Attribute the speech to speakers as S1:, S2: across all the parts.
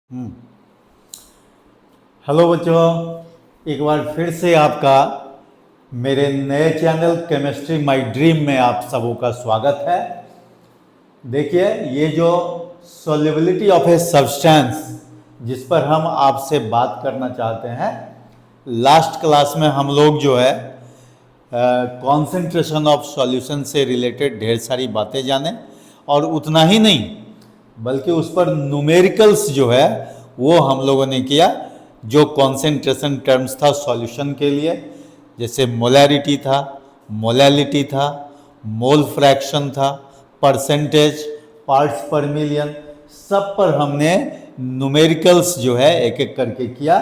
S1: हम्म। Hello बच्चों, एक बार फिर से आपका मेरे नए चैनल केमिस्ट्री माय ड्रीम में आप सबों का स्वागत है। देखिए, ये जो सॉल्युबिलिटी ऑफ ए सब्सटेंस जिस पर हम आपसे बात करना चाहते हैं, लास्ट क्लास में हम लोग जो है कॉन्सेंट्रेशन ऑफ सॉल्यूशन से रिलेटेड ढेर सारी बातें जाने, और उतना ही नहीं बल्कि उस पर न्यूमेरिकल्स जो है वो हम लोगों ने किया। जो कॉन्सेंट्रेशन टर्म्स था सॉल्यूशन के लिए, जैसे मोलैरिटी था, मोलैलिटी था, मोल फ्रैक्शन था, परसेंटेज, पार्ट्स पर मिलियन, सब पर हमने न्यूमेरिकल्स जो है एक एक करके किया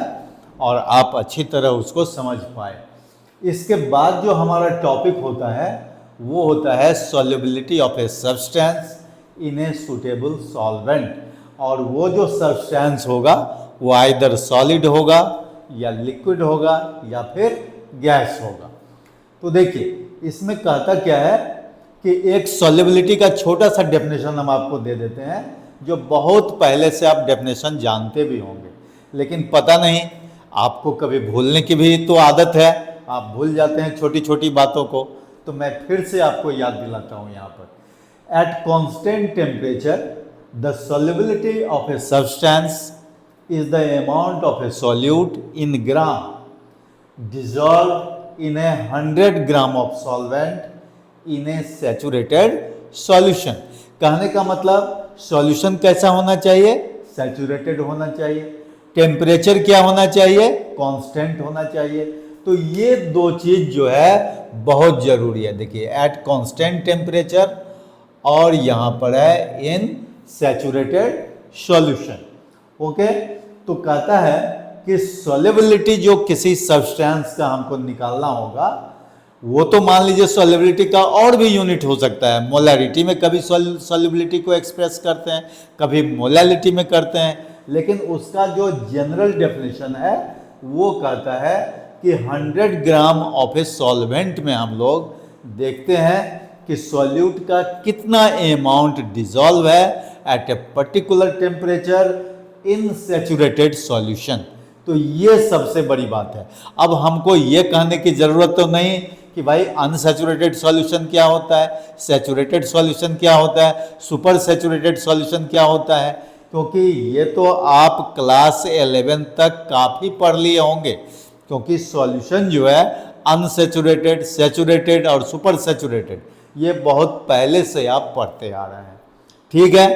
S1: और आप अच्छी तरह उसको समझ पाए। इसके बाद जो हमारा टॉपिक होता है वो होता है solubility of a substance in a suitable solvent, और वो जो सब्सटेंस होगा वो आइदर सॉलिड होगा या लिक्विड होगा या फिर गैस होगा। तो देखिए, इसमें कहता क्या है कि एक सॉल्युबिलिटी का छोटा सा डेफिनेशन हम आपको दे देते हैं, जो बहुत पहले से आप डेफिनेशन जानते भी होंगे, लेकिन पता नहीं, आपको कभी भूलने की भी तो आदत है, आप भूल जाते हैं छोटी छोटी बातों को। तो मैं फिर से आपको याद दिलाता हूं यहाँ पर, at constant temperature the solubility of a substance is the amount of a solute in gram dissolved in a 100 gram of solvent in a saturated solution। कहने का मतलब सॉल्यूशन कैसा होना चाहिए? सैचुरेटेड होना चाहिए। टेम्परेचर क्या होना चाहिए? कांस्टेंट होना चाहिए। तो ये दो चीज जो है बहुत जरूरी है। देखिए, एट कांस्टेंट टेम्परेचर और यहां पर है इन सैचुरेटेड सॉल्यूशन। ओके, तो कहता है कि सॉल्युबिलिटी जो किसी सब्सटेंस का हमको निकालना होगा, वो तो मान लीजिए सॉल्युबिलिटी का और भी यूनिट हो सकता है। मोलैरिटी में कभी सॉल्युबिलिटी को एक्सप्रेस करते हैं, कभी मोलैलिटी में करते हैं, लेकिन उसका जो जनरल डेफिनेशन है वो कहता है कि 100 ग्राम ऑफ ए सॉल्वेंट में हम लोग देखते हैं कि सॉल्यूट का कितना अमाउंट डिसॉल्व है at a particular temperature in saturated solution. तो ये सबसे बड़ी बात है। अब हमको ये कहने की जरूरत तो नहीं कि भाई अनसैचुरेटेड सॉल्यूशन क्या होता है, सैचुरेटेड सॉल्यूशन क्या होता है, सुपर सैचुरेटेड सॉल्यूशन क्या होता है, क्योंकि ये तो आप क्लास 11 तक काफ़ी पढ़ लिए होंगे। क्योंकि सॉल्यूशन जो है अनसैचुरेटेड, सैचुरेटेड और सुपर सैचुरेटेड, ये बहुत पहले से आप पढ़ते आ रहे हैं। ठीक है,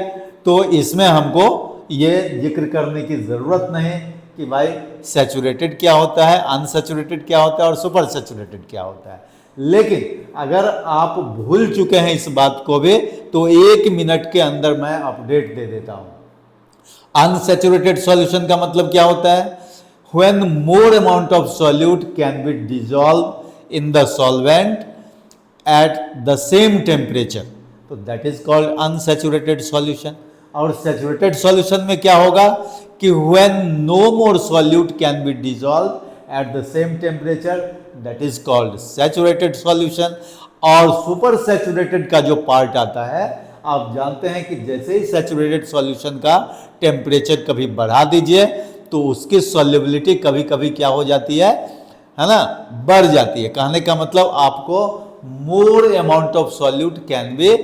S1: तो इसमें हमको ये जिक्र करने की ज़रूरत नहीं कि भाई सैचुरेटेड क्या होता है, अनसैचुरेटेड क्या होता है और सुपर सैचुरेटेड क्या होता है। लेकिन अगर आप भूल चुके हैं इस बात को भी, तो 1 मिनट के अंदर मैं अपडेट दे देता हूं। अनसैचुरेटेड सॉल्यूशन का मतलब क्या होता है? When more amount of solute can be dissolved in the solvent at the same temperature, तो that is called unsaturated solution। और saturated solution में क्या होगा कि when no more solute can be dissolved at the same temperature, that is called saturated solution। और super saturated का जो part आता है, आप जानते हैं कि जैसे ही सैचुरेटेड सॉल्यूशन का टेम्परेचर कभी बढ़ा दीजिए तो उसकी सॉल्युबिलिटी कभी कभी क्या हो जाती है ना, बढ़ जाती है। कहने का मतलब आपको more amount of solute can be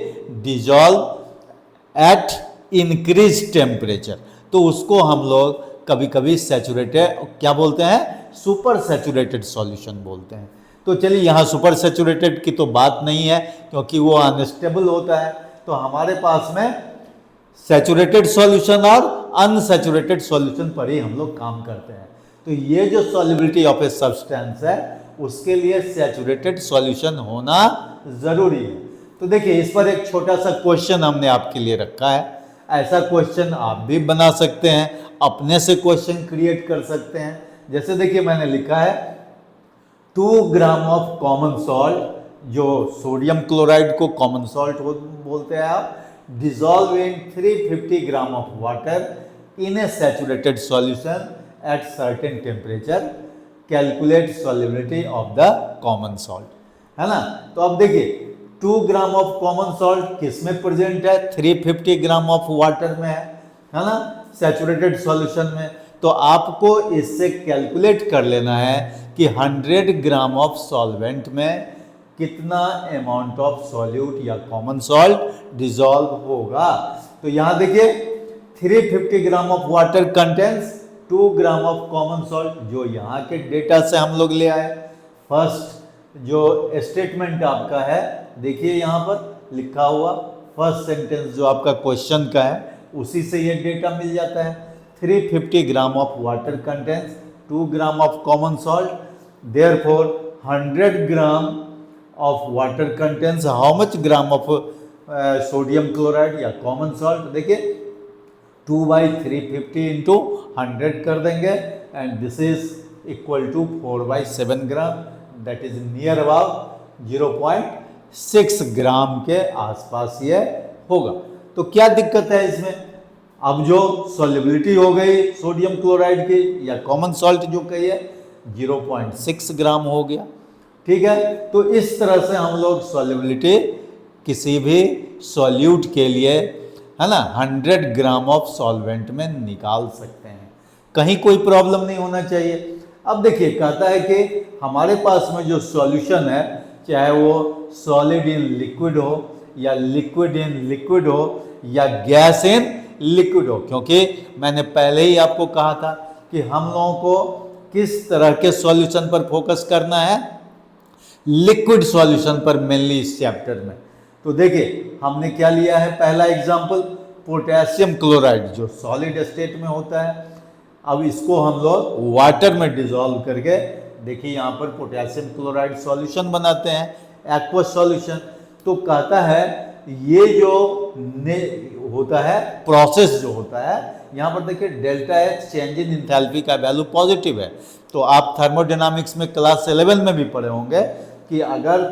S1: dissolve at increase temperature, तो उसको हम लोग कभी कभी सैचुरेटेड क्या बोलते हैं, सुपर सैचुरेटेड सॉल्यूशन बोलते हैं। तो चलिए, यहाँ सुपर सैचुरेटेड की तो बात नहीं है क्योंकि वो अनस्टेबल होता है। तो हमारे पास में सैचुरेटेड सॉल्यूशन और अनसैचुरेटेड सॉल्यूशन पर ही हम लोग काम करते हैं। तो ये जो सॉल्युबिलिटी ऑफ ए सब्सटेंस है उसके लिए सैचुरेटेड सॉल्यूशन होना जरूरी है। तो देखिए, इस पर एक छोटा सा क्वेश्चन हमने आपके लिए रखा है। ऐसा क्वेश्चन आप भी बना सकते हैं, अपने से क्वेश्चन क्रिएट कर सकते हैं। जैसे देखिए, मैंने लिखा है 2 ग्राम ऑफ कॉमन सॉल्ट, जो सोडियम क्लोराइड को कॉमन सॉल्ट बोलते हैं आप, dissolve in 350 gram of water in a saturated solution at certain temperature, calculate solubility of the common salt, है ना। तो अब देखिए, 2 ग्राम ऑफ कॉमन सॉल्ट किस में प्रेजेंट है? 350 ग्राम ऑफ वाटर में है ना। सैचुरेटेड सॉल्यूशन में, तो आपको इससे कैलकुलेट कर लेना है कि 100 ग्राम ऑफ सॉल्वेंट में कितना अमाउंट ऑफ सॉल्यूट या कॉमन सॉल्ट डिसॉल्व होगा। तो यहां देखिए 350 gram of water contains 2 gram of common salt, जो यहाँ के डेटा से हम लोग ले आए। फर्स्ट जो स्टेटमेंट आपका है, देखिए यहाँ पर लिखा हुआ फर्स्ट सेंटेंस जो आपका क्वेश्चन का है, उसी से ये डेटा मिल जाता है। 350 gram of water contains 2 gram of common salt, therefore 100 gram of water contains how much gram of sodium chloride या कॉमन सॉल्ट। देखिए 2/350 इंटू 100 कर देंगे and this is equal to 4/7 gram, that is near about 0.6 gram के आसपास ये होगा। तो क्या दिक्कत है इसमें? अब जो सॉल्युबिलिटी हो गई सोडियम क्लोराइड की या कॉमन सॉल्ट जो कही है 0.6 ग्राम हो गया। ठीक है, तो इस तरह से हम लोग सॉल्युबिलिटी किसी भी सॉल्यूट के लिए, है ना, 100 ग्राम ऑफ सॉल्वेंट में निकाल सकते हैं, कहीं कोई प्रॉब्लम नहीं होना चाहिए। अब देखिए कहता है कि हमारे पास में जो सॉल्यूशन है, चाहे वो सॉलिड इन लिक्विड हो या लिक्विड इन लिक्विड हो या गैस इन लिक्विड हो, क्योंकि मैंने पहले ही आपको कहा था कि हम लोगों को किस तरह के सॉल्यूशन पर फोकस करना है, लिक्विड सॉल्यूशन पर मेनली इस चैप्टर में। तो देखिए हमने क्या लिया है, पहला एग्जांपल पोटेशियम क्लोराइड जो सॉलिड स्टेट में होता है। अब इसको हम लोग वाटर में डिसॉल्व करके, देखिए यहाँ पर पोटेशियम क्लोराइड सॉल्यूशन बनाते हैं, एक्वस सॉल्यूशन। तो कहता है ये जो होता है प्रोसेस जो होता है, यहाँ पर देखिए delta H change in enthalpy का वैल्यू पॉजिटिव है। तो आप थर्मोडायनामिक्स में क्लास 11 में भी पढ़े होंगे कि अगर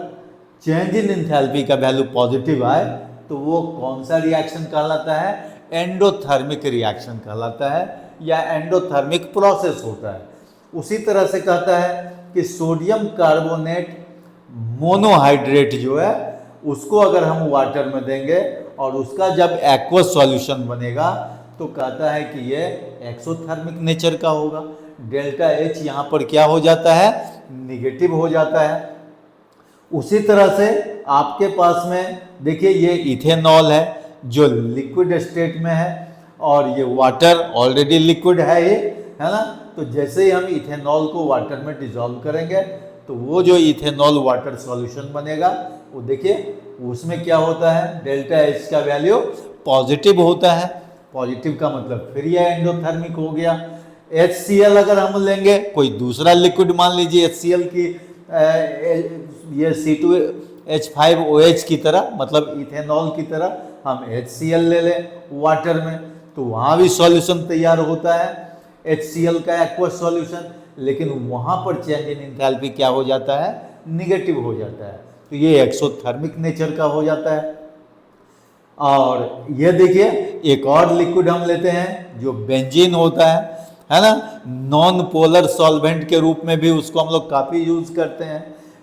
S1: चेंज इन इंथैल्पी का वैल्यू पॉजिटिव आए तो वो कौन सा रिएक्शन कहलाता है, एंडोथर्मिक रिएक्शन कहलाता है या एंडोथर्मिक प्रोसेस होता है। उसी तरह से कहता है कि सोडियम कार्बोनेट मोनोहाइड्रेट जो है उसको अगर हम वाटर में देंगे और उसका जब एक्वस सॉल्यूशन बनेगा तो कहता है कि ये एक्सोथर्मिक नेचर का होगा। डेल्टा एच यहाँ पर क्या हो जाता है, निगेटिव हो जाता है। उसी तरह से आपके पास में देखिए ये इथेनॉल है जो लिक्विड स्टेट में है और ये वाटर ऑलरेडी लिक्विड है ये, है ना। तो जैसे ही हम इथेनॉल को वाटर में डिसॉल्व करेंगे तो वो जो इथेनॉल वाटर सॉल्यूशन बनेगा वो देखिए उसमें क्या होता है, डेल्टा एच का वैल्यू पॉजिटिव होता है। पॉजिटिव का मतलब फिर ये एंडोथर्मिक हो गया। HCl अगर हम लेंगे कोई दूसरा लिक्विड, मान लीजिए HCl की ये C2H5OH की तरह, मतलब इथेनॉल की तरह हम HCl ले लें वाटर में, तो वहाँ भी सॉल्यूशन तैयार होता है HCl का एक्वस सॉल्यूशन, लेकिन वहाँ पर चेंज इन एंथैल्पी क्या हो जाता है, निगेटिव हो जाता है। तो ये एक्सोथर्मिक नेचर का हो जाता है। और ये देखिए एक और लिक्विड हम लेते हैं जो बेंजीन होता है ना, नॉन पोलर सॉल्वेंट के रूप में भी उसको हम लोग काफ़ी यूज करते हैं।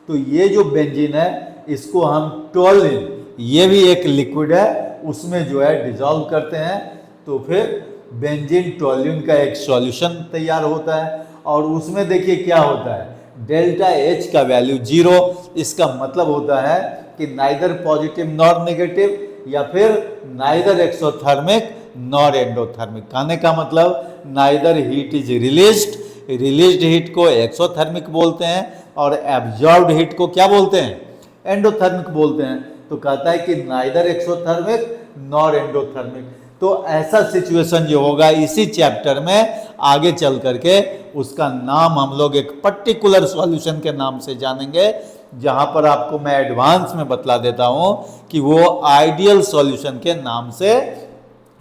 S1: तो ये जो बेंजीन है इसको हम टोलिन, ये भी एक लिक्विड है, उसमें जो है डिसॉल्व करते हैं तो फिर बेंजीन टोलिन का एक सॉल्यूशन तैयार होता है। और उसमें देखिए क्या होता है, डेल्टा एच का वैल्यू 0। इसका मतलब होता है कि नाइदर पॉजिटिव नॉर नेगेटिव या फिर नाइदर एक्सोथर्मिक नॉर एंडोथर्मिक। कहने का मतलब neither heat is released heat को एक्सोथर्मिक बोलते हैं और एब्जॉर्ब्ड हीट को क्या बोलते हैं, एंडोथर्मिक बोलते हैं। तो कहता है कि नाइदर एक्सोथर्मिक नॉर एंडोथर्मिक। तो ऐसा सिचुएशन जो होगा इसी चैप्टर में आगे चल करके उसका नाम हम लोग एक पर्टिकुलर सॉल्यूशन के नाम से जानेंगे, जहां पर आपको मैं एडवांस में बतला देता हूं कि वो आइडियल सॉल्यूशन के नाम से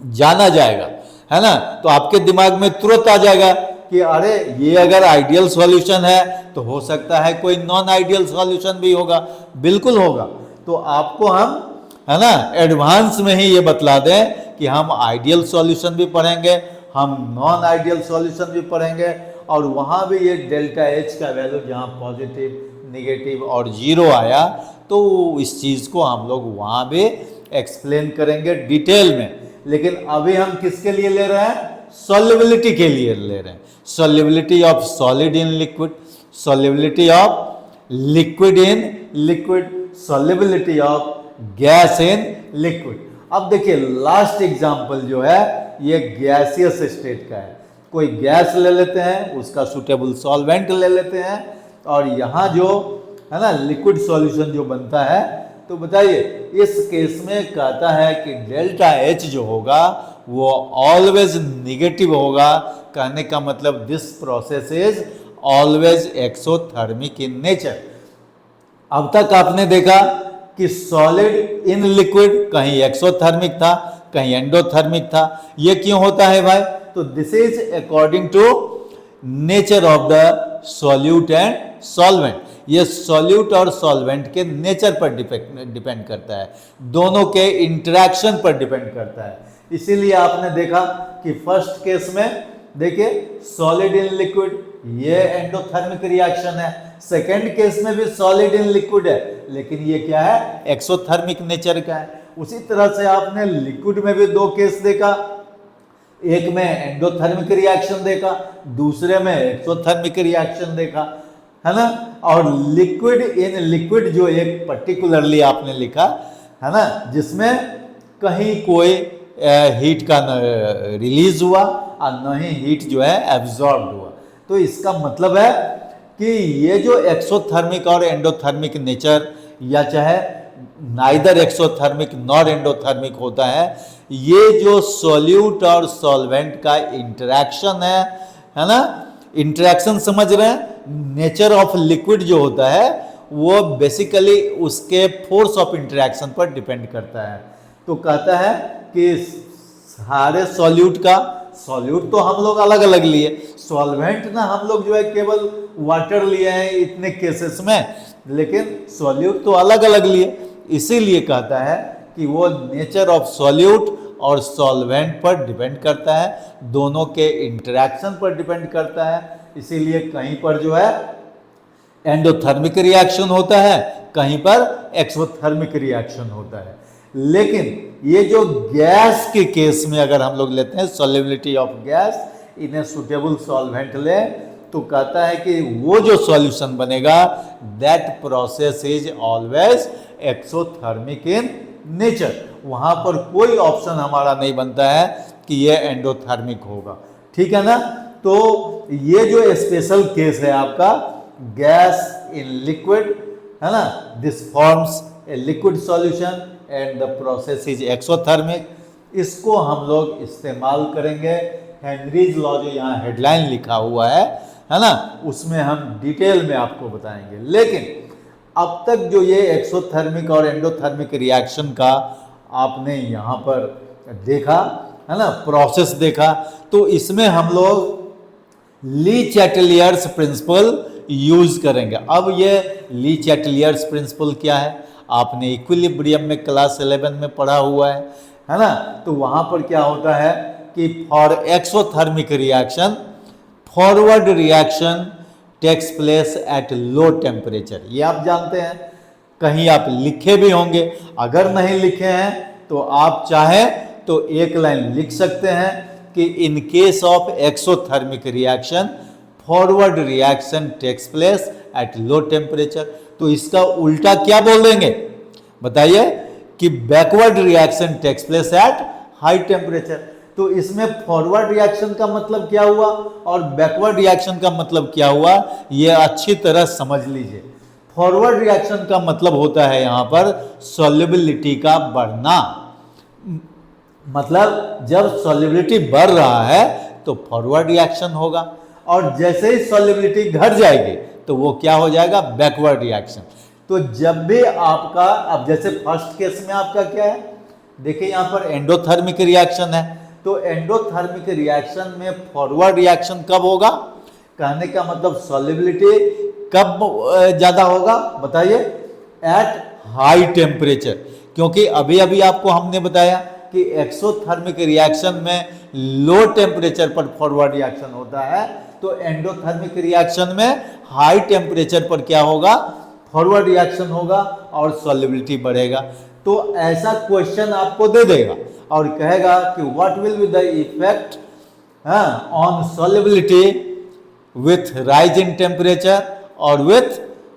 S1: जाना जाएगा, है ना। तो आपके दिमाग में तुरंत आ जाएगा कि अरे ये अगर आइडियल सॉल्यूशन है तो हो सकता है कोई नॉन आइडियल सॉल्यूशन भी होगा। बिल्कुल होगा। तो आपको हम, है ना, एडवांस में ही ये बतला दें कि हम आइडियल सॉल्यूशन भी पढ़ेंगे, हम नॉन आइडियल सॉल्यूशन भी पढ़ेंगे और वहाँ भी ये डेल्टा एच का वैल्यू जहाँ पॉजिटिव, नेगेटिव और 0 आया तो इस चीज़ को हम लोग वहाँ भी एक्सप्लेन करेंगे डिटेल में। लेकिन अभी हम किसके लिए ले रहे हैं, सॉल्युबिलिटी के लिए ले रहे हैं, solubility of solid in liquid, solubility of liquid in liquid, solubility of gas in liquid. अब देखिए लास्ट एग्जांपल जो है ये गैसियस स्टेट का है। कोई गैस ले लेते हैं, उसका सुटेबल सॉल्वेंट ले लेते हैं, और यहाँ जो है ना लिक्विड सॉल्यूशन जो बनता है, तो बताइए इस केस में कहता है कि डेल्टा H जो होगा वो ऑलवेज निगेटिव होगा। कहने का मतलब this process is always exothermic in nature. अब तक आपने देखा कि सॉलिड इन लिक्विड कहीं एक्सोथर्मिक था, कहीं एंडोथर्मिक था। ये क्यों होता है भाई? तो this is according to nature of the solute and solvent. ये सॉल्यूट और सॉल्वेंट के नेचर पर डिपेंड करता है, दोनों के इंटरेक्शन पर डिपेंड करता है। इसीलिए आपने देखा कि फर्स्ट केस में देखिए सॉलिड इन लिक्विड, ये एंडोथर्मिक रिएक्शन है। सेकेंड केस में भी सॉलिड इन लिक्विड है, लेकिन ये क्या है? एक्सोथर्मिक नेचर का है। उसी तरह से आपने लिक्विड में भी दो केस देखा, एक में एंडोथर्मिक रिएक्शन देखा, दूसरे में एक्सोथर्मिक रिएक्शन देखा, है ना। और लिक्विड इन लिक्विड जो एक पर्टिकुलरली आपने लिखा है ना, जिसमें कहीं कोई हीट का न रिलीज हुआ और न ही हीट जो है एब्जॉर्ब हुआ। तो इसका मतलब है कि ये जो एक्सोथर्मिक और एंडोथर्मिक नेचर, या चाहे नाइदर एक्सोथर्मिक नॉर एंडोथर्मिक होता है, ये जो सॉल्यूट और सॉल्वेंट का इंटरेक्शन है ना, इंटरेक्शन समझ रहे हैं। नेचर ऑफ लिक्विड जो होता है वो बेसिकली उसके फोर्स ऑफ इंटरेक्शन पर डिपेंड करता है। तो कहता है कि सारे सॉल्यूट का, सॉल्यूट तो हम लोग अलग अलग लिए, सॉल्वेंट ना हम लोग जो है केवल वाटर लिए हैं इतने केसेस में, लेकिन सॉल्यूट तो अलग अलग लिए। इसीलिए कहता है कि वो नेचर ऑफ सॉल्यूट और सॉल्वेंट पर डिपेंड करता है, दोनों के इंटरेक्शन पर डिपेंड करता है। इसीलिए कहीं पर जो है एंडोथर्मिक रिएक्शन होता है, कहीं पर एक्सोथर्मिक रिएक्शन होता है। लेकिन ये जो गैस के केस में अगर हम लोग लेते हैं solubility of gas in a suitable solvent ले, तो कहता है कि वो जो सॉल्यूशन बनेगा that process is always exothermic in nature. वहां पर कोई ऑप्शन हमारा नहीं बनता है कि ये एंडोथर्मिक होगा, ठीक है ना। तो ये जो स्पेशल केस है आपका गैस इन लिक्विड, है ना, this forms a liquid solution and the process is exothermic, इसको हम लोग इस्तेमाल करेंगे। हेनरीज लॉ जो यहाँ हेडलाइन लिखा हुआ है ना, उसमें हम डिटेल में आपको बताएंगे। लेकिन अब तक जो ये एक्सोथर्मिक और एंडोथर्मिक रिएक्शन का आपने यहाँ पर देखा है ना, प्रोसेस देखा, तो इसमें हम लोग ली चैटलियर्स प्रिंसिपल यूज करेंगे। अब ये ली चैटलियर्स प्रिंसिपल क्या है? आपने इक्विलिब्रियम में क्लास 11 में पढ़ा हुआ है ना। तो वहाँ पर क्या होता है कि for exothermic reaction forward reaction takes place at low temperature, ये आप जानते हैं, कहीं आप लिखे भी होंगे। अगर नहीं लिखे हैं तो आप चाहें तो एक लाइन लिख सकते हैं कि in case of exothermic reaction forward reaction takes place at low temperature. तो इसका उल्टा क्या बोल देंगे बताइए? कि backward reaction takes place at high temperature. तो इसमें फॉरवर्ड रिएक्शन का मतलब क्या हुआ और बैकवर्ड रिएक्शन का मतलब क्या हुआ, ये अच्छी तरह समझ लीजिए। फॉरवर्ड रिएक्शन का मतलब होता है यहाँ पर सॉल्युबिलिटी का बढ़ना, मतलब जब सॉल्युबिलिटी बढ़ रहा है तो फॉरवर्ड रिएक्शन होगा, और जैसे ही सॉल्युबिलिटी घट जाएगी तो वो क्या हो जाएगा? Backward reaction. तो जब भी आपका, अब जैसे फर्स्ट केस में आपका क्या है, देखिए यहाँ पर एंडोथर्मिक रिएक्शन है, तो एंडोथर्मिक रिएक्शन में फॉरवर्ड रिएक्शन कब होगा? कहने का मतलब सॉल्युबिलिटी कब ज़्यादा होगा बताइए? Eight high temperature. क्योंकि अभी अभी आपको हमने बताया कि एक्सोथर्मिक रिएक्शन में लो टेम्परेचर पर फॉरवर्ड रिएक्शन होता है, तो एंडोथर्मिक रिएक्शन में हाई टेम्परेचर पर क्या होगा? फॉरवर्ड रिएक्शन होगा और सॉल्युबिलिटी बढ़ेगा। तो ऐसा क्वेश्चन आपको दे देगा और कहेगा कि what will be the effect on solubility with rise in temperature और with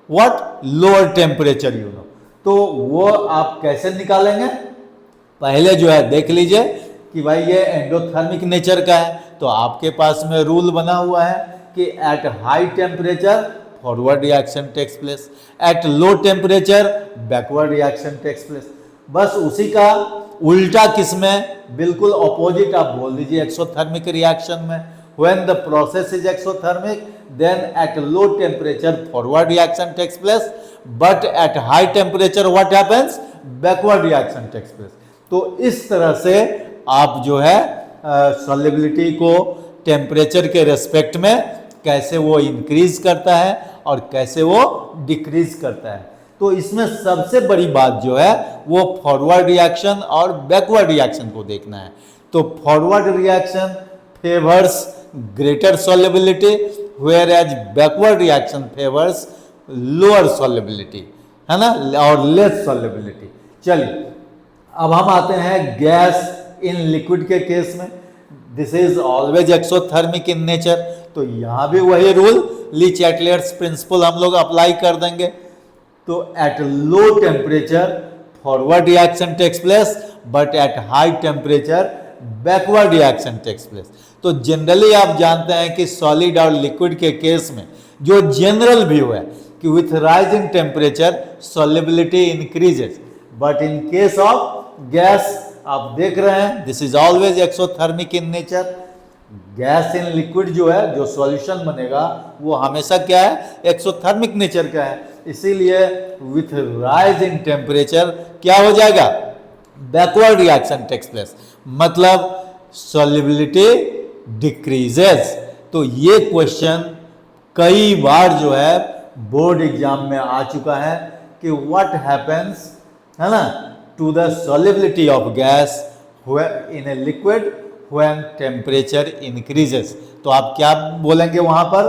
S1: what lower temperature तो वो आप कैसे निकालेंगे? पहले जो है देख लीजिए कि भाई ये एंडोथर्मिक नेचर का है, तो आपके पास में रूल बना हुआ है कि at high temperature forward reaction takes place, at low temperature backward reaction takes place. बस उसी का उल्टा किसमें, बिल्कुल ऑपोजिट आप बोल दीजिए एक्सोथर्मिक रिएक्शन में। When the process is exothermic, then at low temperature forward reaction takes place, but at high temperature what happens? Backward reaction takes place. तो इस तरह से आप जो है सॉल्युबिलिटी को टेम्परेचर के रेस्पेक्ट में कैसे वो इंक्रीज करता है और कैसे वो डिक्रीज करता है। तो इसमें सबसे बड़ी बात जो है वो फॉरवर्ड रिएक्शन और बैकवर्ड रिएक्शन को देखना है। तो forward reaction favours greater solubility whereas backward reaction favors lower solubility, है ना, और less solubility। चलिए अब हम आते हैं गैस इन लिक्विड के केस में। This is always exothermic in nature, तो यहाँ भी वही रूल ली चैटलियर्स प्रिंसिपल हम लोग अप्लाई कर देंगे। तो at low temperature forward reaction takes place, but at high temperature backward reaction takes place. तो जनरली आप जानते हैं कि सॉलिड और लिक्विड के केस में जो जनरल व्यू है कि with rise in temperature solubility increases, but in case of gas आप देख रहे हैं this is always exothermic in nature. Gas in liquid जो है, जो सॉल्यूशन बनेगा वो हमेशा क्या है, एक्सोथर्मिक नेचर का है। इसीलिए विथ राइज इन टेम्परेचर क्या हो जाएगा, बैकवर्ड रिएक्शन टेक्स प्लेस, मतलब सॉल्युबिलिटी डिक्रीजेस। तो ये क्वेश्चन कई बार जो है बोर्ड एग्जाम में आ चुका है कि व्हाट हैपेंस, है ना, to the solubility of gas in a liquid when temperature increases. तो आप क्या बोलेंगे वहां पर,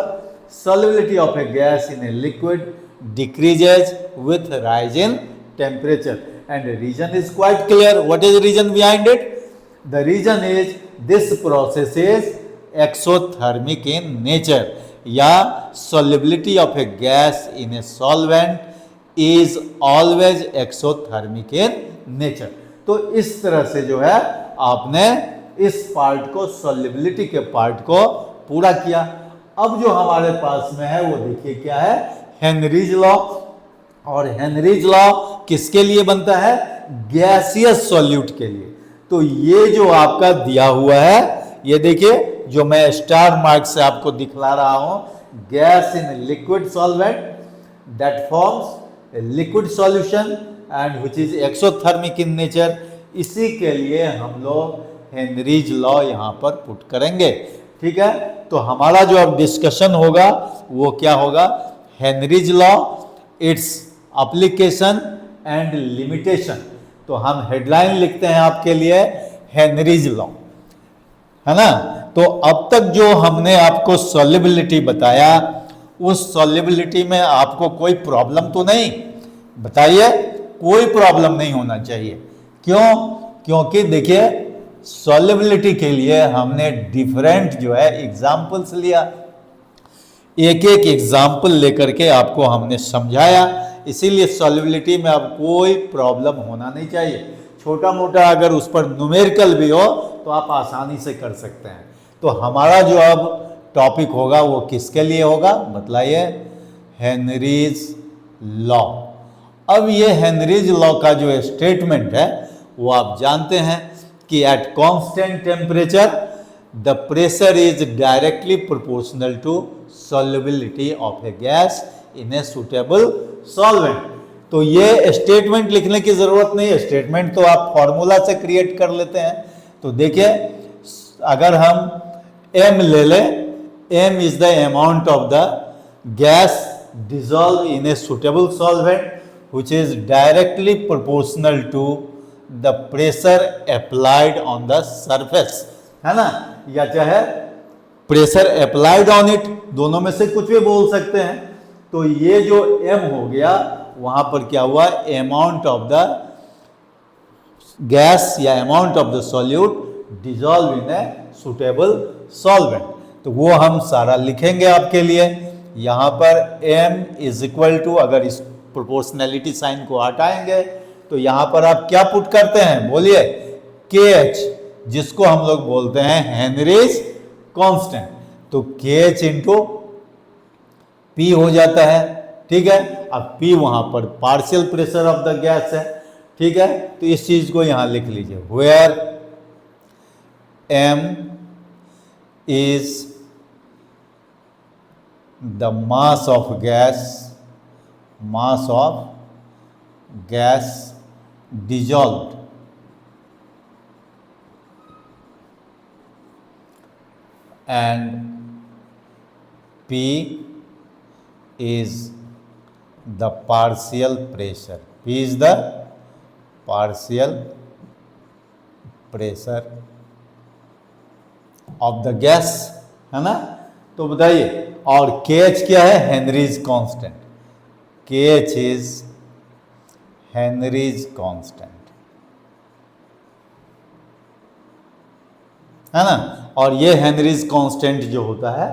S1: solubility of a gas in a liquid decreases with rise in temperature, and the reason is quite clear. What is the reason behind it? The reason is this process is exothermic in nature, या solubility of a gas in a solvent is always exothermic in nature। तो इस तरह से जो है आपने इस part को, solubility के पार्ट को पूरा किया। अब जो हमारे पास में है वो देखिए क्या है, हेनरीज लॉ। और हेनरीज लॉ किसके लिए बनता है, गैसियस सॉल्यूट के लिए। तो ये जो आपका दिया हुआ है, ये देखिए जो मैं स्टार मार्क से आपको दिखला रहा हूं, gas in liquid solvent that forms a liquid solution and which is exothermic in nature. इसी के लिए हम लोग हेनरीज लॉ यहां पर पुट करेंगे, ठीक है। तो हमारा जो अब डिस्कशन होगा वो क्या होगा, Henry's law, its application and limitation. तो हम हेडलाइन लिखते हैं आपके लिए हेनरीज लॉ, है ना। तो अब तक जो हमने आपको सॉल्युबिलिटी बताया, उस सॉल्युबिलिटी में आपको कोई प्रॉब्लम तो नहीं, बताइए, कोई प्रॉब्लम नहीं होना चाहिए। क्यों? क्योंकि देखिए सॉल्युबिलिटी के लिए हमने डिफरेंट जो है एग्जाम्पल्स लिया, एक एक एग्जाम्पल लेकर के आपको हमने समझाया। इसीलिए सॉल्युबिलिटी में अब कोई प्रॉब्लम होना नहीं चाहिए। छोटा मोटा अगर उस पर न्यूमेरिकल भी हो तो आप आसानी से कर सकते हैं। तो हमारा जो अब टॉपिक होगा वो किसके लिए होगा, बतलाइए, हेनरीज लॉ। अब ये हेनरीज लॉ का जो स्टेटमेंट है वो आप जानते हैं कि at constant temperature the pressure is directly proportional to solubility of a gas in a suitable solvent. तो ये स्टेटमेंट लिखने की जरूरत नहीं है, स्टेटमेंट तो आप फॉर्मूला से क्रिएट कर लेते हैं। तो देखिए अगर हम m ले लें, m is the amount of the gas dissolve in a suitable solvent which is directly proportional to the pressure applied on the surface, है ना, या चाहे प्रेशर अप्लाइड ऑन इट, दोनों में से कुछ भी बोल सकते हैं। तो ये जो m हो गया वहां पर क्या हुआ, अमाउंट ऑफ द गैस या amount of the solute dissolve in a suitable solvent. तो वो हम सारा लिखेंगे आपके लिए। यहाँ पर m इज इक्वल टू, अगर इस प्रोपोर्शनैलिटी साइन को हटाएंगे तो यहाँ पर आप क्या पुट करते हैं, बोलिए, KH, जिसको हम लोग बोलते हैं हेनरीज कांस्टेंट। तो KH इंटू P हो जाता है, ठीक है। अब P वहां पर partial pressure of the gas है, ठीक है। तो इस चीज को यहां लिख लीजिए, where M is the mass of gas dissolved and P is the partial pressure. P is the partial pressure of the gas, है ना। तो बताइए, और KH क्या है, Henrys constant. KH is Henrys constant, है ना। और ये हेनरीज कांस्टेंट जो होता है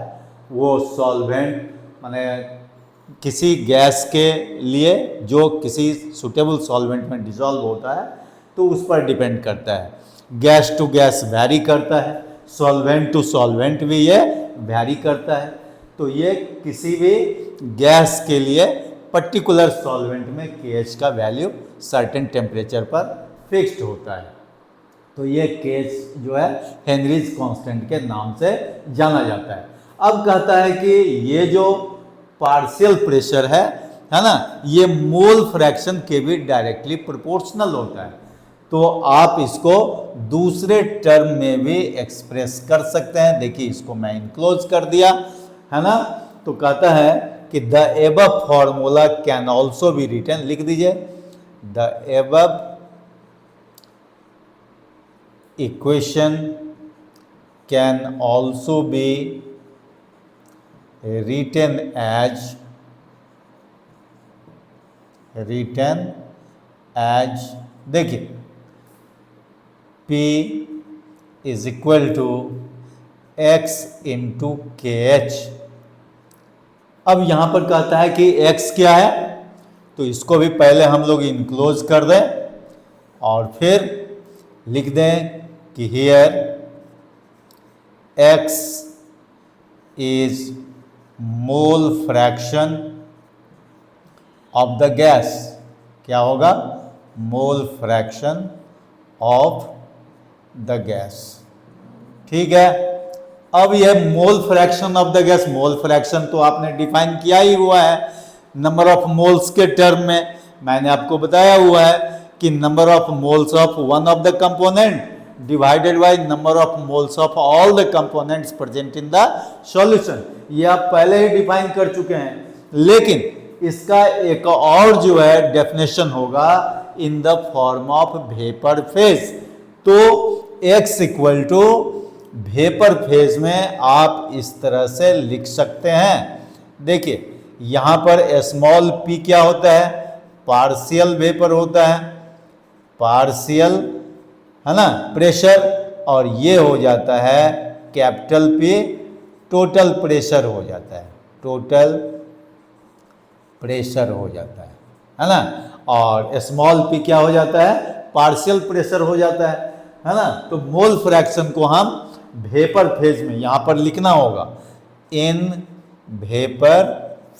S1: वो सॉल्वेंट माने किसी गैस के लिए जो किसी सुटेबल सॉल्वेंट में डिसॉल्व होता है तो उस पर डिपेंड करता है। गैस टू गैस वैरी करता है, सॉल्वेंट टू सॉल्वेंट भी ये वैरी करता है। तो ये किसी भी गैस के लिए पर्टिकुलर सॉल्वेंट में KH का वैल्यू सर्टेन टेम्परेचर पर फिक्स्ड होता है। तो ये KH जो है हेनरीज कांस्टेंट के नाम से जाना जाता है। अब कहता है कि ये जो पार्शियल प्रेशर है ना, ये मोल फ्रैक्शन के भी डायरेक्टली प्रोपोर्शनल होता है। तो आप इसको दूसरे टर्म में भी एक्सप्रेस कर सकते हैं। देखिए, इसको मैं इनक्लोज कर दिया, है ना। तो कहता है कि the above formula can also be written, लिख दीजिए, the above equation can also be written as देखिए P is equal to x into KH। अब यहां पर कहता है कि x क्या है, तो इसको भी पहले हम लोग इनक्लोज कर दें और फिर लिख दें कि here x is mole fraction of the gas. क्या होगा, mole fraction of the gas, ठीक है। अब यह mole fraction of the gas, mole fraction तो आपने डिफाइन किया ही हुआ है नंबर ऑफ मोल्स के टर्म में। मैंने आपको बताया हुआ है कि number of moles of one of the component divided by number of moles of all the components present in the solution. ये आप पहले ही डिफाइन कर चुके हैं, लेकिन इसका एक और जो है डेफिनेशन होगा in the form of vapour phase. तो x equal to vapour phase में आप इस तरह से लिख सकते हैं। देखिए, यहां पर स्मॉल p क्या होता है, पार्शियल वेपर होता है, पार्शियल, है ना, प्रेशर, और ये हो जाता है कैपिटल P, टोटल प्रेशर हो जाता है, टोटल प्रेशर हो जाता है ना। और स्मॉल p क्या हो जाता है, पार्शियल प्रेशर हो जाता है ना। तो मोल फ्रैक्शन को हम वेपर फेज में यहां पर लिखना होगा, इन वेपर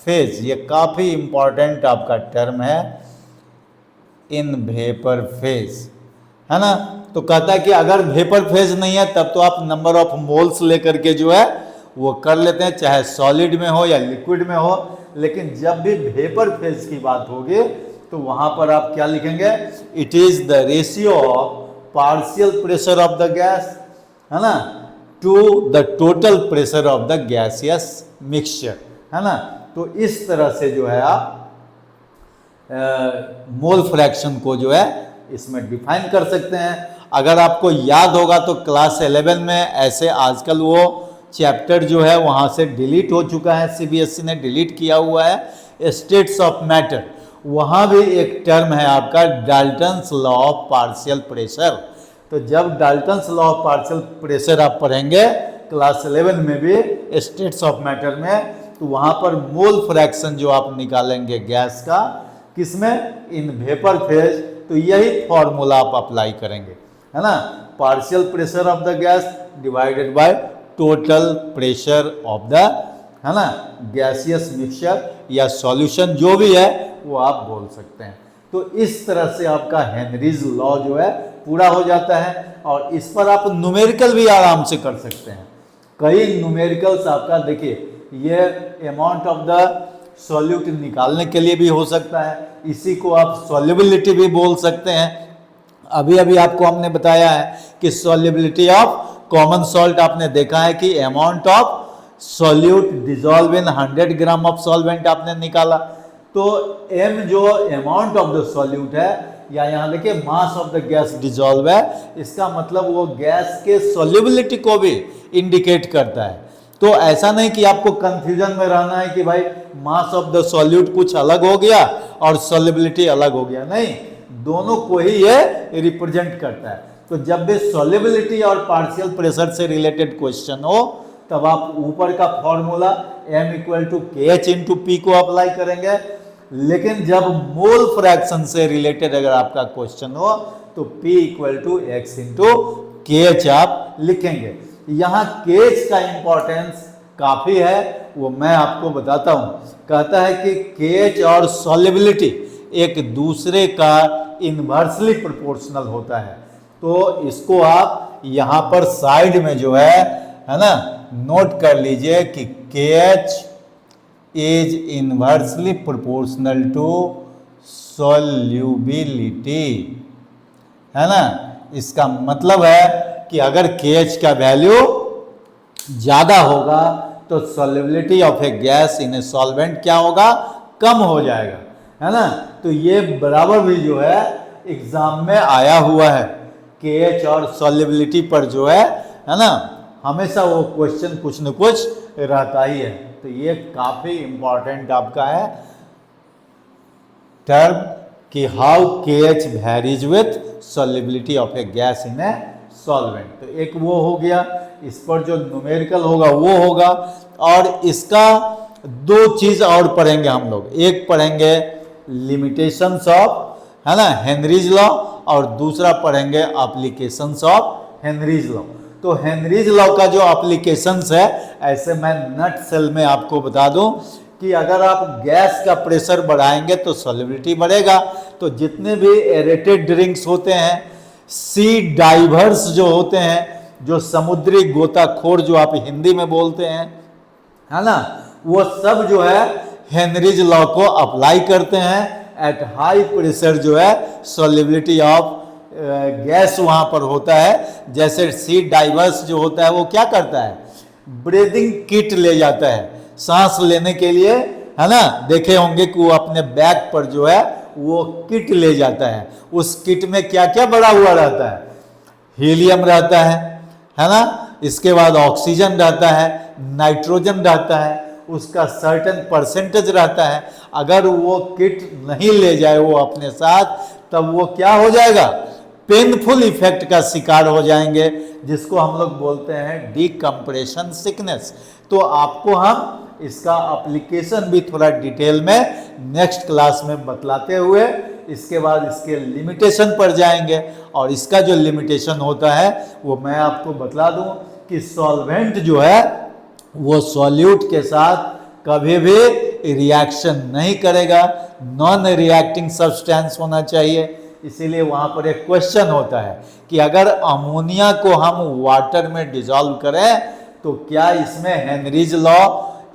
S1: फेज। ये काफी इंपॉर्टेंट आपका टर्म है, इन वेपर फेज, है ना। तो कहता है कि अगर वेपर फेज नहीं है तब तो आप नंबर ऑफ मोल्स लेकर के जो है वो कर लेते हैं, चाहे सॉलिड में हो या लिक्विड में हो। लेकिन जब भी वेपर फेज की बात होगी तो वहां पर आप क्या लिखेंगे, it is the ratio of partial pressure of the gas, है ना, to the total pressure of the gaseous mixture, है ना। तो इस तरह से जो है आप मोल फ्रैक्शन को जो है इसमें डिफाइन कर सकते हैं। अगर आपको याद होगा तो क्लास 11 में ऐसे आजकल वो चैप्टर जो है वहाँ से डिलीट हो चुका है, CBSE ने डिलीट किया हुआ है, स्टेट्स ऑफ मैटर। वहाँ भी एक टर्म है आपका Dalton's law of partial pressure. तो जब Dalton's law of partial pressure आप पढ़ेंगे क्लास 11 में भी स्टेट्स ऑफ मैटर में, तो वहां पर मोल फ्रैक्शन जो आप निकालेंगे गैस का, किसमें, इन वेपर फेज, तो यही फॉर्मूला आप अप्लाई करेंगे, है ना, partial pressure of the gas divided by total pressure of the, है ना, गैसियस मिक्सचर या सॉल्यूशन जो भी है वो आप बोल सकते हैं। तो इस तरह से आपका हेनरीज लॉ जो है पूरा हो जाता है, और इस पर आप न्यूमेरिकल भी आराम से कर सकते हैं। कई न्यूमेरिकल्स आपका देखिए, ये अमाउंट ऑफ द सॉल्यूट निकालने के लिए भी हो सकता है, इसी को आप सॉल्युबिलिटी भी बोल सकते हैं। अभी अभी आपको हमने बताया है कि सॉल्युबिलिटी ऑफ कॉमन सॉल्ट आपने देखा है कि amount of solute dissolve in 100 gram of solvent आपने निकाला, तो m जो अमाउंट ऑफ द सॉल्यूट है, या यहाँ देखिए mass of the gas dissolve है, इसका मतलब वो गैस के सॉल्युबिलिटी को भी इंडिकेट करता है। तो ऐसा नहीं कि आपको कंफ्यूजन में रहना है कि भाई मास ऑफ द सॉल्यूट कुछ अलग हो गया और सॉल्युबिलिटी अलग हो गया, नहीं, दोनों को ही ये रिप्रेजेंट करता है। तो जब भी सॉल्युबिलिटी और पार्शियल प्रेशर से रिलेटेड क्वेश्चन हो, तब आप ऊपर का फॉर्मूला m इक्वल टू के एच इंटू पी को अप्लाई करेंगे, लेकिन जब मोल फ्रैक्शन से रिलेटेड अगर आपका क्वेश्चन हो तो P equal to x into K H आप लिखेंगे। यहाँ के एच का इंपॉर्टेंस काफ़ी है, वो मैं आपको बताता हूँ। कहता है कि के एच और सॉल्युबिलिटी एक दूसरे का इन्वर्सली प्रोपोर्शनल होता है, तो इसको आप यहाँ पर साइड में जो है ना, नोट कर लीजिए कि K H is inversely proportional to solubility, है ना। इसका मतलब है कि अगर के एच का वैल्यू ज़्यादा होगा तो solubility of a gas in a solvent क्या होगा, कम हो जाएगा, है ना। तो ये बराबर भी जो है एग्जाम में आया हुआ है, के एच और सॉल्युबिलिटी पर जो है ना, हमेशा वो क्वेश्चन कुछ न कुछ रहता ही है। तो ये काफ़ी इम्पॉर्टेंट आपका है टर्म कि हाउ के H varies with solubility of a gas in a solvent. तो एक वो हो गया, इस पर जो न्यूमेरिकल होगा वो होगा, और इसका दो चीज़ और पढ़ेंगे हम लोग। एक पढ़ेंगे लिमिटेशंस ऑफ, है ना, हेनरीज लॉ, और दूसरा पढ़ेंगे एप्लीकेशंस ऑफ हेनरीज लॉ। तो हेनरीज लॉ का जो एप्लीकेशंस है, ऐसे मैं नट सेल में आपको बता दूं कि अगर आप गैस का प्रेशर बढ़ाएंगे तो सॉल्युबिलिटी बढ़ेगा। तो जितने भी एरेटेड ड्रिंक्स होते हैं, सी डाइवर्स जो होते हैं, जो समुद्री गोताखोर जो आप हिंदी में बोलते हैं, है ना, वो सब जो है हेनरीज लॉ को अप्लाई करते हैं। एट हाई प्रेशर जो है सॉल्युबिलिटी ऑफ गैस वहाँ पर होता है। जैसे सी डाइवर्स जो होता है वो क्या करता है, ब्रीदिंग किट ले जाता है सांस लेने के लिए, है ना। देखे होंगे कि वो अपने बैग पर जो है वो किट ले जाता है। उस किट में क्या क्या भरा हुआ रहता है, हीलियम रहता है ना, इसके बाद ऑक्सीजन रहता है, नाइट्रोजन रहता है, उसका सर्टेन परसेंटेज रहता है। अगर वो किट नहीं ले जाए वो अपने साथ, तब वो क्या हो जाएगा, पेनफुल इफेक्ट का शिकार हो जाएंगे, जिसको हम लोग बोलते हैं डिकम्प्रेशन सिकनेस। तो आपको हम इसका एप्लीकेशन भी थोड़ा डिटेल में नेक्स्ट क्लास में बतलाते हुए इसके बाद इसके लिमिटेशन पर जाएंगे। और इसका जो लिमिटेशन होता है वो मैं आपको बतला दूं कि सॉल्वेंट जो है वो सॉल्यूट के साथ कभी भी रिएक्शन नहीं करेगा, नॉन रिएक्टिंग सब्सटेंस होना चाहिए। इसीलिए वहाँ पर एक क्वेश्चन होता है कि अगर अमोनिया को हम वाटर में डिजॉल्व करें तो क्या इसमें हेनरीज लॉ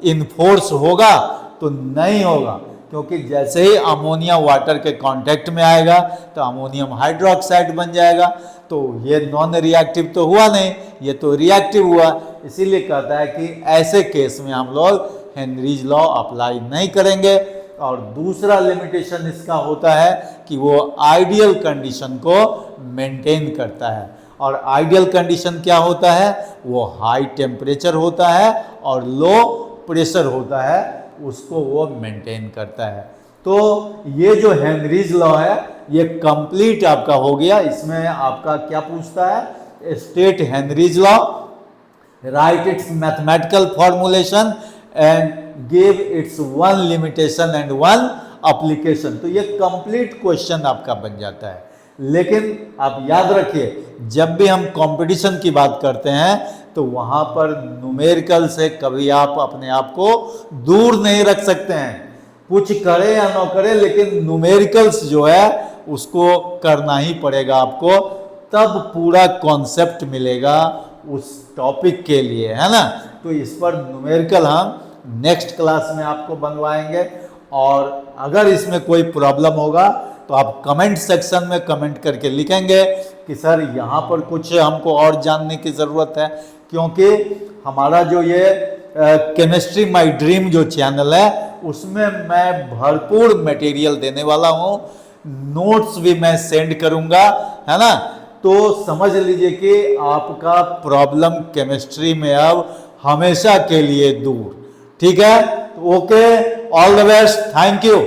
S1: इन्फोर्स होगा, तो नहीं होगा, क्योंकि जैसे ही अमोनिया वाटर के कांटेक्ट में आएगा तो अमोनियम हाइड्रोक्साइड बन जाएगा। तो ये नॉन रिएक्टिव तो हुआ नहीं, ये तो रिएक्टिव हुआ। इसीलिए कहता है कि ऐसे केस में हम लोग हेनरीज लॉ अप्लाई नहीं करेंगे। और दूसरा लिमिटेशन इसका होता है कि वो आइडियल कंडीशन को मेंटेन करता है। और आइडियल कंडीशन क्या होता है, वो हाई टेम्परेचर होता है और लो प्रेशर होता है, उसको वो मेंटेन करता है। तो ये जो हेनरीज लॉ है ये कंप्लीट आपका हो गया। इसमें आपका क्या पूछता है, state Henry's law, write its mathematical formulation and give its one limitation and one application। तो ये कंप्लीट क्वेश्चन आपका बन जाता है। लेकिन आप याद रखिए, जब भी हम कंपटीशन की बात करते हैं तो वहां पर न्यूमेरिकल से कभी आप अपने आप को दूर नहीं रख सकते हैं। कुछ करे या ना करे, लेकिन न्यूमेरिकल्स जो है उसको करना ही पड़ेगा आपको, तब पूरा कॉन्सेप्ट मिलेगा उस टॉपिक के लिए, है ना। तो इस पर न्यूमेरिकल हम नेक्स्ट क्लास में आपको बनवाएंगे। और अगर इसमें कोई प्रॉब्लम होगा तो आप कमेंट सेक्शन में कमेंट करके लिखेंगे कि सर यहाँ पर कुछ हमको और जानने की ज़रूरत है, क्योंकि हमारा जो ये केमिस्ट्री माय ड्रीम जो चैनल है उसमें मैं भरपूर मटेरियल देने वाला हूँ, नोट्स भी मैं सेंड करूँगा, है ना। तो समझ लीजिए कि आपका प्रॉब्लम केमिस्ट्री में अब हमेशा के लिए दूर। ठीक है, okay, all the best, thank you.